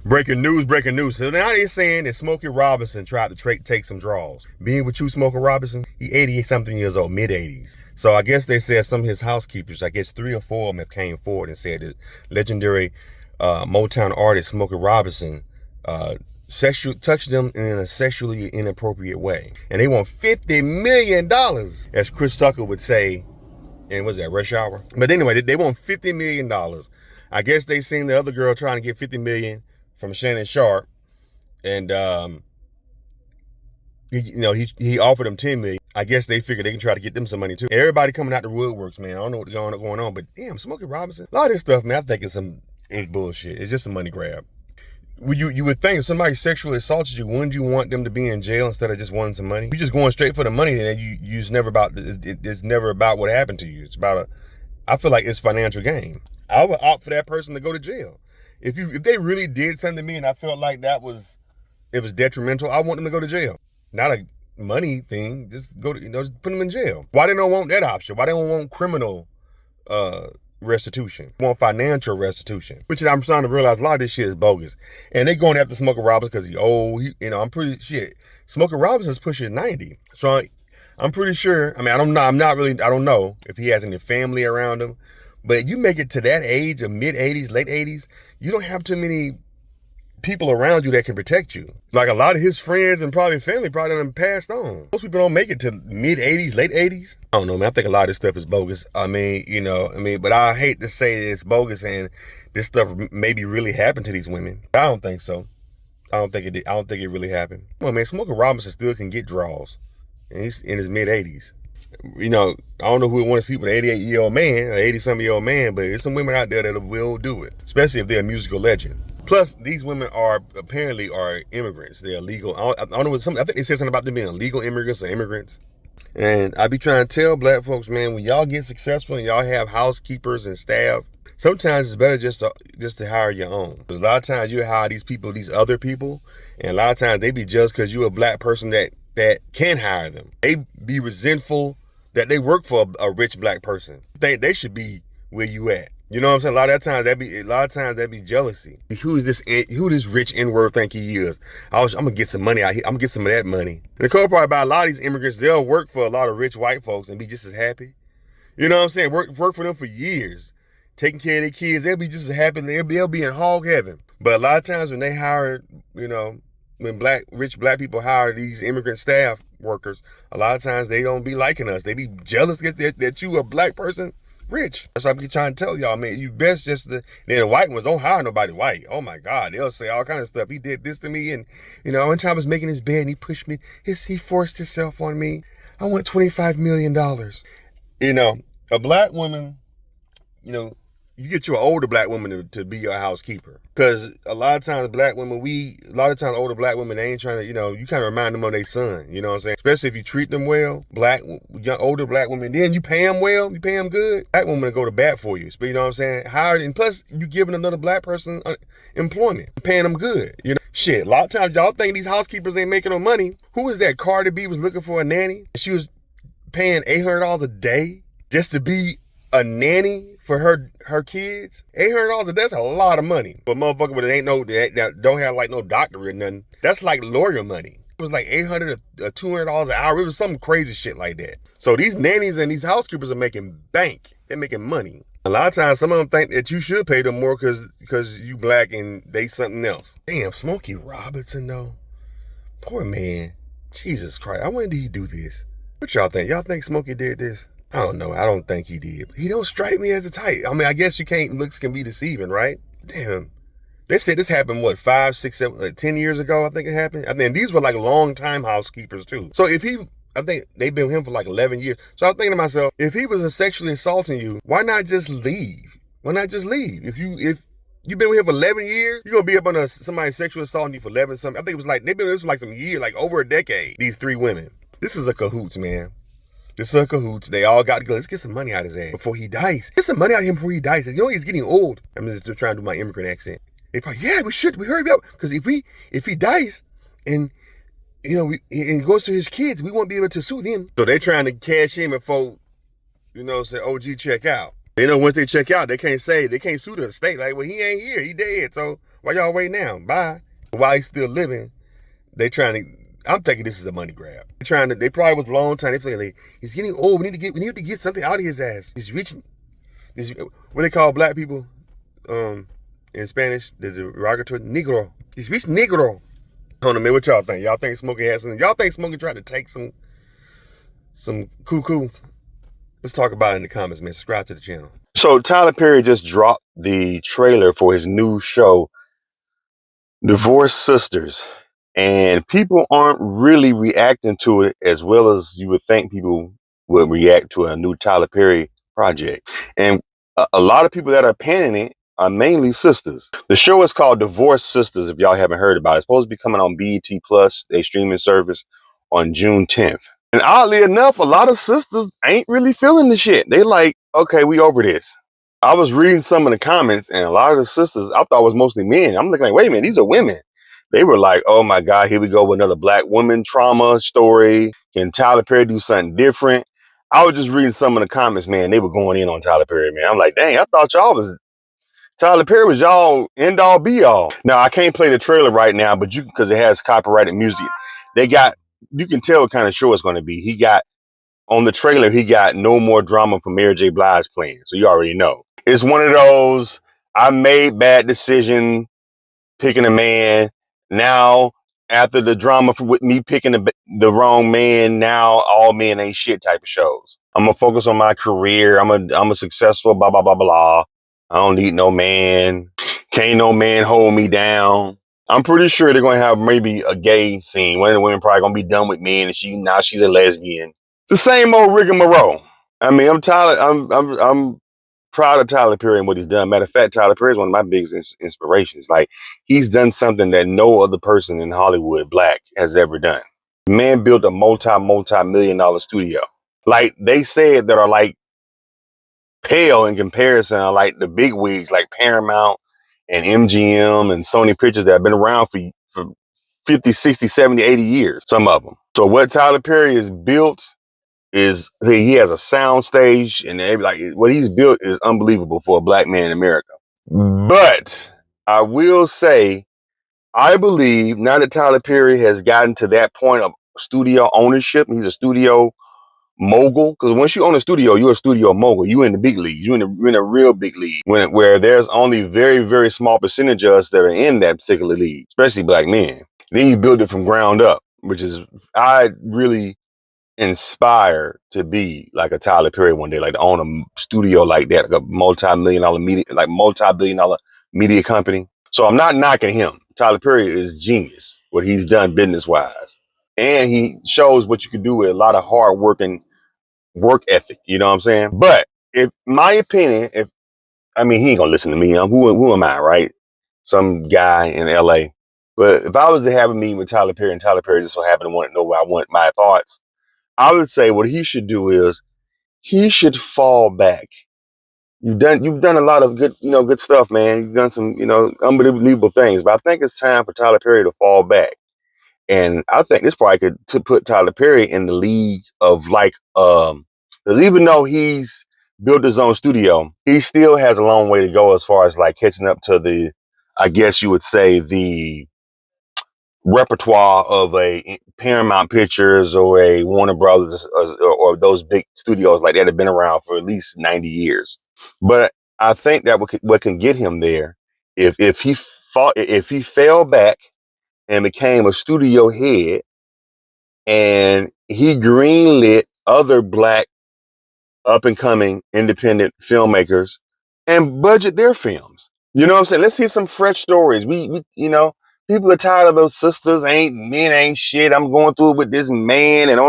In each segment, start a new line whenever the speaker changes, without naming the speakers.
Breaking news, breaking news. So now they're saying that Smokey Robinson tried to take some draws. Being with you, Smokey Robinson, he 80-something years old, mid-80s. So I guess they said some of his housekeepers, I guess 3 or 4 of them have came forward and said that legendary Motown artist Smokey Robinson touched them in a sexually inappropriate way. And they want $50 million, as Chris Tucker would say, and was that Rush Hour? But anyway, they want $50 million. I guess they seen the other girl trying to get $50 million from Shannon Sharp, and he offered them $10 million. I guess they figured they can try to get them some money too. Everybody coming out the woodworks, man. I don't know what's going on, but damn, Smokey Robinson, a lot of this stuff, man, I think it's bullshit. It's just a money grab. You would think if somebody sexually assaulted you, wouldn't you want them to be in jail instead of just wanting some money? You just going straight for the money, then it's never about what happened to you. It's about I feel like it's financial gain. I would opt for that person to go to jail. If they really did something to me and I felt like it was detrimental, I want them to go to jail. Not a money thing. Just just put them in jail. Why they don't want that option? Why they don't want criminal restitution? They want financial restitution, which I'm starting to realize a lot of this shit is bogus. And they going after Smokey Robinson because he's old. I'm pretty shit. Smokey Robinson's pushing 90, so I'm pretty sure. I mean, I don't know. I don't know if he has any family around him. But you make it to that age of mid-80s, late 80s, you don't have too many people around you that can protect you. Like a lot of his friends and probably family probably done passed on. Most people don't make it to mid-80s, late 80s. I don't know, man. I think a lot of this stuff is bogus. But I hate to say it's bogus and this stuff maybe really happened to these women. I don't think so. I don't think it did. I don't think it really happened. Well, man, Smokey Robinson still can get draws. And he's in his mid-80s. I don't know who would want to sleep with an 88-year-old man, an 80-something-year-old man, but there's some women out there that will do it, especially if they're a musical legend. Plus, these women apparently are immigrants. They're illegal. I don't know I think they said something about them being illegal immigrants or immigrants. And I be trying to tell black folks, man, when y'all get successful and y'all have housekeepers and staff, sometimes it's better just to hire your own. Because a lot of times you hire these other people, and a lot of times they be judged because you're a black person that can hire them. They be resentful that they work for a rich black person. They should be where you at. You know what I'm saying? A lot of times that be jealousy. Who this rich N-word think he is? I'm gonna get some money out here. I'm gonna get some of that money. And the cool part about a lot of these immigrants, they'll work for a lot of rich white folks and be just as happy. You know what I'm saying? Work for them for years, taking care of their kids. They'll be just as happy. They'll be in hog heaven. But a lot of times when they hire, when rich black people hire these immigrant staff workers, a lot of times they don't be liking us. They be jealous that you a black person rich. That's what I be trying to tell y'all, man. You best then the white ones, don't hire nobody white. Oh my God. They'll say all kinds of stuff. He did this to me. And, one time I was making his bed and he pushed me. He forced himself on me. I want $25 million. A black woman, you get you an older black woman to be your housekeeper. Because a lot of times older black women, they ain't trying to, you kind of remind them of their son. You know what I'm saying? Especially if you treat them well, older black women, then you pay them well, you pay them good. Black women will go to bat for you. You know what I'm saying? Hired, and plus you giving another black person employment, paying them good. Shit, a lot of times y'all think these housekeepers ain't making no money. Who was that? Cardi B was looking for a nanny. She was paying $800 a day just to be a nanny for her kids. $800 a day, that's a lot of money. But motherfucker, that don't have like no doctorate or nothing, that's like lawyer money. It was like $800 or $200 an hour. It was some crazy shit like that. So these nannies and these housekeepers are making bank. They're making money. A lot of times, some of them think that you should pay them more because you black and they something else. Damn, Smokey Robinson though. Poor man. Jesus Christ. I wonder did he do this? What y'all think? Y'all think Smokey did this? I don't know. I don't think he did. He don't strike me as a type. I mean, I guess looks can be deceiving, right? Damn. They said this happened, 5, 6, 7, 10 years ago, I think it happened. I mean, these were like long time housekeepers too. So I think they've been with him for like 11 years. So I was thinking to myself, if he was sexually assaulting you, why not just leave? Why not just leave? If you've been with him for 11 years, you're going to be up on somebody sexually assaulting you for 11 something. I think it was like, they've been with this for like some years, like over a decade, these 3 women. This is a cahoots, man. This is a cahoots. They all got to go. Let's get some money out of his ass before he dies. Get some money out of him before he dies. He's getting old. I'm just trying to do my immigrant accent. They probably, yeah, we hurry up. Because if he dies and, and goes to his kids, we won't be able to sue them. So they're trying to cash in before, say OG check out. Once they check out, they can't sue the estate. Like, well, he ain't here. He dead. So Why y'all waiting now? Bye. While he's still living, they trying to. I'm thinking this is a money grab. They're trying to. They probably was a long time. They feel like he's getting old. We need to get something out of his ass. He's reaching. This what they call black people, in Spanish. The derogatory Negro. He's reached Negro. I don't know, man. What y'all think? Y'all think Smokey has something? Y'all think Smokey tried to take some cuckoo? Let's talk about it in the comments, man. Subscribe to the channel. So Tyler Perry just dropped the trailer for his new show, Divorced Sisters, and people aren't really reacting to it as well as you would think people would react to a new Tyler Perry project. And a lot of people that are panning it are mainly sisters. The show is called Divorced Sisters, if y'all haven't heard about it. It's supposed to be coming on BET Plus, a streaming service, on June 10th. And oddly enough, a lot of sisters ain't really feeling the shit. They like, okay, we over this. I was reading some of the comments, and a lot of the sisters I thought was mostly men. I'm looking like, wait a minute, these are women. They were like, oh my God, here we go with another black woman trauma story. Can Tyler Perry do something different? I was just reading some of the comments, man. They were going in on Tyler Perry, man. I'm like, dang, I thought Tyler Perry was y'all end all be all. Now, I can't play the trailer right now, but because it has copyrighted music. You can tell what kind of show it's going to be. On the trailer, he got No More Drama from Mary J. Blige playing. So you already know. It's one of those, I made bad decision picking a man. Now, after the drama with me picking the wrong man, now all men ain't shit type of shows. I'm going to focus on my career. I'm a successful blah, blah, blah, blah. I don't need no man. Can't no man hold me down. I'm pretty sure they're going to have maybe a gay scene. One of the women probably going to be done with men and she's a lesbian. It's the same old rigmarole. I mean, I'm proud of Tyler Perry and what he's done. Matter of fact, Tyler Perry is one of my biggest inspirations. Like, he's done something that no other person in Hollywood, black, has ever done. The man built a multi-million-dollar studio. Like, they said that are like pale in comparison are like the big wigs like Paramount and MGM and Sony Pictures that have been around for 50, 60, 70, 80 years, some of them. So what Tyler Perry has built is he has a sound stage, and like what he's built is unbelievable for a black man in America. But I will say, I believe now that Tyler Perry has gotten to that point of studio ownership, he's a studio mogul. Because once you own a studio, you're a studio mogul. You in the big league. You in a real big league. Where there's only very, very small percentage of us that are in that particular league, especially black men. Then you build it from ground up, which is I really inspired to be like a Tyler Perry one day, like to own a studio like that, like a multi-billion dollar media company. So I'm not knocking him. Tyler Perry is genius, what he's done business wise. And he shows what you can do with a lot of hard working work ethic. You know what I'm saying? But if my opinion, he ain't gonna listen to me. Who am I, right? Some guy in LA. But if I was to have a meeting with Tyler Perry and Tyler Perry just so happened to want to know what I want my thoughts, I would say what he should do is he should fall back. You've done a lot of good stuff, man. You've done some, unbelievable things. But I think it's time for Tyler Perry to fall back. And I think this probably could to put Tyler Perry in the league of because even though he's built his own studio, he still has a long way to go as far as like catching up to I guess you would say, the repertoire of a Paramount Pictures or a Warner Brothers or those big studios like that have been around for at least 90 years. But I think that what can get him there if he fell back and became a studio head and he greenlit other black up and coming independent filmmakers and budget their films. You know what I'm saying? Let's see some fresh stories. We people are tired of those sisters. Men ain't shit. I'm going through it with this man and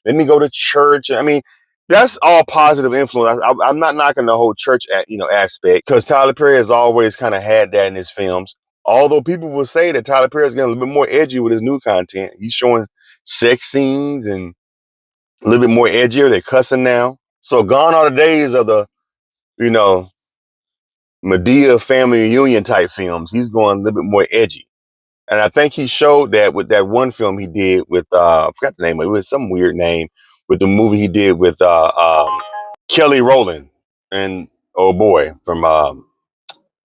let me go to church. I mean, that's all positive influence. I'm not knocking the whole church aspect, because Tyler Perry has always kind of had that in his films. Although people will say that Tyler Perry is getting a little bit more edgy with his new content. He's showing sex scenes and a little bit more edgier. They're cussing now. So gone are the days of the, Medea family reunion type films. He's going a little bit more edgy. And I think he showed that with that one film he did with, I forgot the name of it. It was some weird name, with the movie he did with Kelly Rowland and, oh boy, from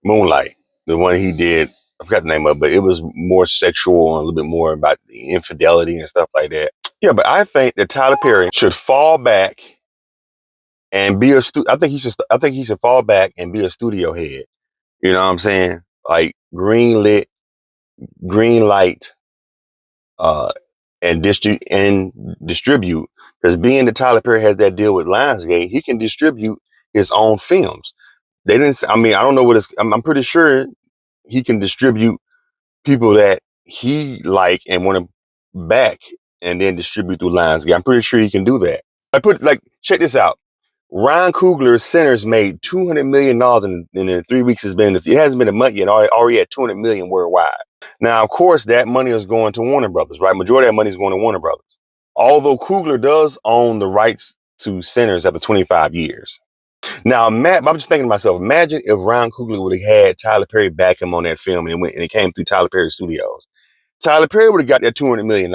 Moonlight. The one he did I forgot the name of it, but it was more sexual and a little bit more about the infidelity and stuff like that. Yeah, but I think that Tyler Perry should fall back and be I think he should. I think he should fall back and be a studio head. You know what I'm saying? Like green light, uh, and distribute. Because being that Tyler Perry has that deal with Lionsgate, he can distribute his own films. They didn't. I mean, I don't know what it's. I'm pretty sure he can distribute people that he like and want to back, and then distribute through Lionsgate. I'm pretty sure he can do that. Check this out. Ryan Coogler's Sinners made $200 million in the 3 weeks it's been. It hasn't been a month yet. Already at 200 million worldwide. Now, of course, that money is going to Warner Brothers, right? Majority of that money is going to Warner Brothers. Although Coogler does own the rights to Sinners after 25 years. Now, I'm just thinking to myself, imagine if Ryan Coogler would have had Tyler Perry back him on that film and it came through Tyler Perry Studios. Tyler Perry would have got that $200 million.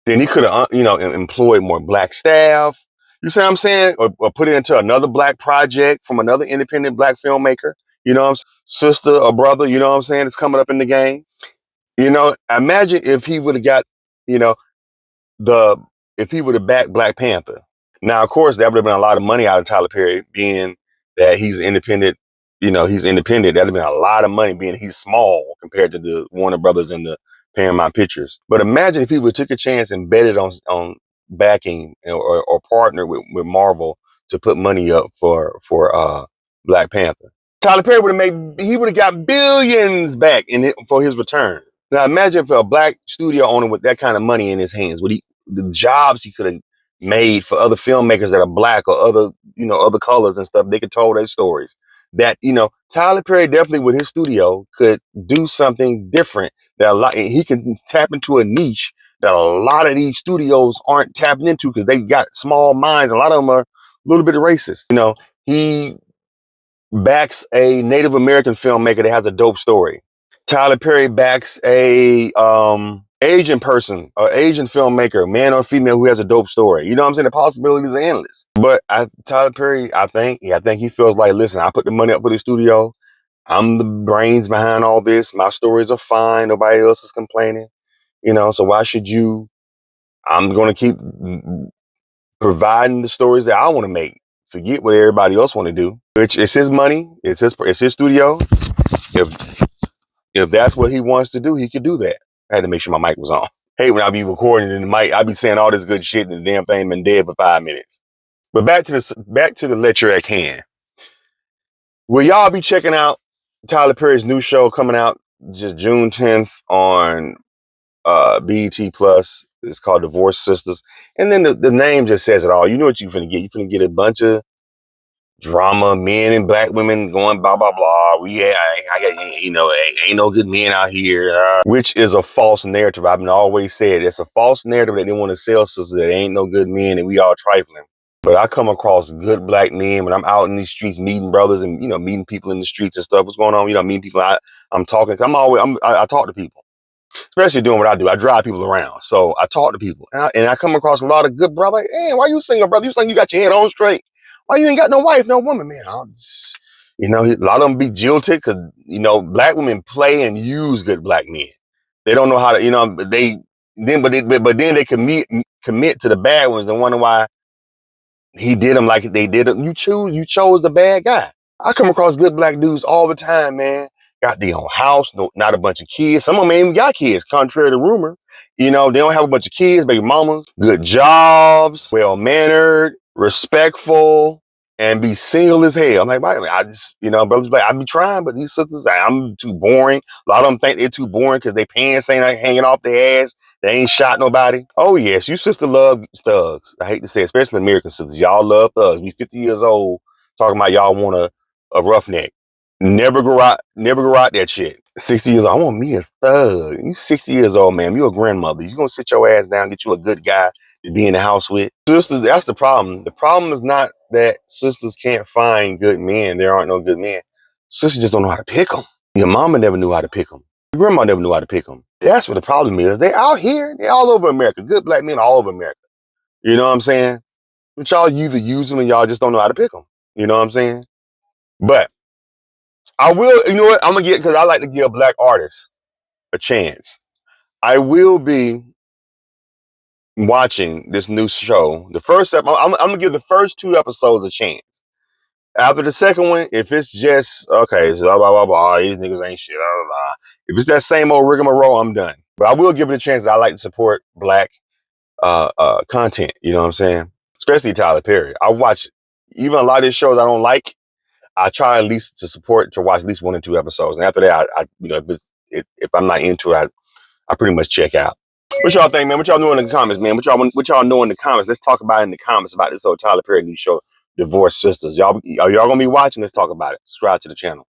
Then he could have, employed more black staff. You see what I'm saying? Or put it into another black project from another independent black filmmaker. You know what I'm saying? Sister or brother, you know what I'm saying? It's coming up in the game. Imagine if he would have got, you know, if he would have backed Black Panther. Now, of course, that would have been a lot of money out of Tyler Perry, being that he's independent. He's independent. That'd have been a lot of money, being he's small compared to the Warner Brothers and the Paramount Pictures. But imagine if he would have took a chance and betted on backing or partner with Marvel to put money up for Black Panther. Tyler Perry he would have got billions back for his return. Now imagine if a black studio owner with that kind of money in his hands, the jobs he could have made for other filmmakers that are black or other colors and stuff, they could tell their stories. Tyler Perry definitely with his studio could do something different he can tap into a niche that a lot of these studios aren't tapping into because they got small minds. A lot of them are a little bit racist. He backs a Native American filmmaker that has a dope story. Tyler Perry backs a Asian person, an Asian filmmaker, man or female, who has a dope story. You know what I'm saying? The possibilities are endless. But Tyler Perry, I think he feels like, listen, I put the money up for the studio. I'm the brains behind all this. My stories are fine. Nobody else is complaining. So why should you? I'm going to keep providing the stories that I want to make. Forget what everybody else want to do. Which it's his money. It's his studio. If that's what he wants to do, he could do that. I had to make sure my mic was on. Hey, when I be recording and the mic, I be saying all this good shit and the damn thing been dead for 5 minutes. But back to the lecture at hand. Will y'all be checking out Tyler Perry's new show coming out just June 10th on BET Plus? It's called Divorce Sistas. And then the name just says it all. You know what you're finna get. You're finna get a bunch of drama, men and black women going blah blah blah. Ain't no good men out here, which is a false narrative. I've been always said it's a false narrative that they want to sell sisters that ain't no good men and we all trifling. But I come across good black men when I'm out in these streets meeting brothers and meeting people in the streets and stuff. What's going on? Meeting people. I'm talking. I talk to people. Especially doing what I do. I drive people around. So I talk to people. And I come across a lot of good brothers. Like, hey, why you single, brother? You think you got your head on straight? Why you ain't got no wife, no woman, man? A lot of them be jilted because, black women play and use good black men. They don't know how to, but then they commit to the bad ones and wonder why he did them like they did them. You chose the bad guy. I come across good black dudes all the time, man. Got their own house, not a bunch of kids. Some of them ain't even got kids, contrary to rumor. They don't have a bunch of kids, baby mamas, good jobs, well-mannered, respectful, and be single as hell. I'm like, I just, brothers, I be trying, but these sisters, I'm too boring. A lot of them think they're too boring because their pants ain't hanging off their ass. They ain't shot nobody. Oh, yes, you sister love thugs. I hate to say it, especially American sisters. Y'all love thugs. Be 50 years old talking about y'all want a roughneck. Never go out that shit. 60 years old, I want me a thug. You 60 years old, man. You a grandmother. You gonna sit your ass down, get you a good guy to be in the house with. Sisters, that's the problem. The problem is not that sisters can't find good men. There aren't no good men. Sisters just don't know how to pick them. Your mama never knew how to pick them. Your grandma never knew how to pick them. That's what the problem is. They out here. They all over America. Good black men all over America. You know what I'm saying? But y'all either use them and y'all just don't know how to pick them. You know what I'm saying? But I will, you know what? I'm going to because I like to give black artists. a chance. I will be watching this new show. The first I'm gonna give the first 2 episodes a chance. After the second one, if it's just okay, so blah blah blah blah, these niggas ain't shit. Blah, blah, blah. If it's that same old rigmarole, I'm done. But I will give it a chance. I like to support black content. You know what I'm saying? Especially Tyler Perry. I watch even a lot of these shows I don't like. I try at least to support to watch at least 1 or 2 episodes, and after that, I you know if I'm not into it, I pretty much check out. What y'all think, man? What y'all know in the comments, man? What y'all know in the comments? Let's talk about it in the comments about this whole Tyler Perry new show, Divorced Sistas. Y'all are y'all gonna be watching? Let's talk about it. Subscribe to the channel.